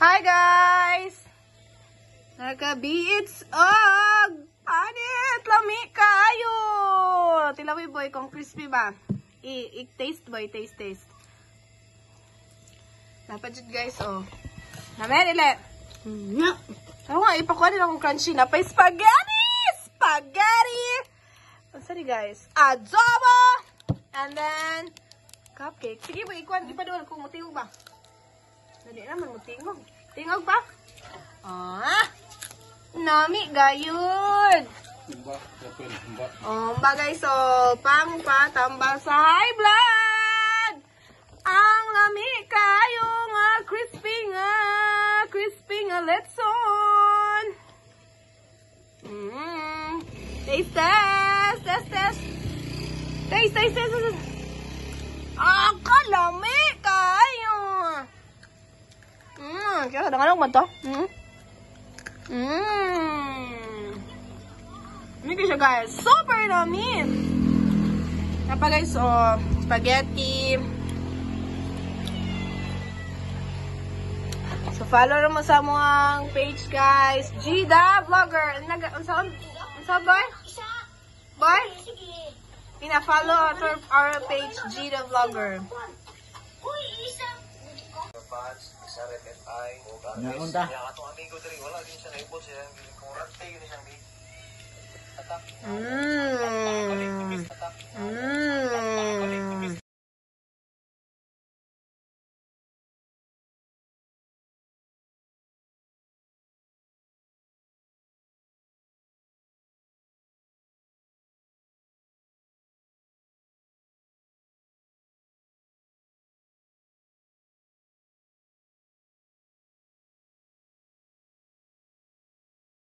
Hi guys! Nagka-beats og anit lami kayo. Tilawi boy kung crispy ba. I-taste boy, taste. Dapat jud guys oh. Namen ile. Ano nga ipakuha din akong crunchy na pa spaghetti. What's that guys? Adobo and then cupcake. Sige ba ikuan di pa doon kung mutingog ba. Dali naman mutingog. Tingog pa? Nami gayud. Bagay so pang patambal sa high blood. Ang lami kayo nga crispy nga letson. Taste. Kalami kayo. Kaya kadang-kadang ba ito? Ini siya guys. Super namin. Napa guys, oh, spaghetti. So follow naman sa mga page guys. Gida Vlogger. Unsa boy? Boy? Ina-follow our page Gida Vlogger. Naunta.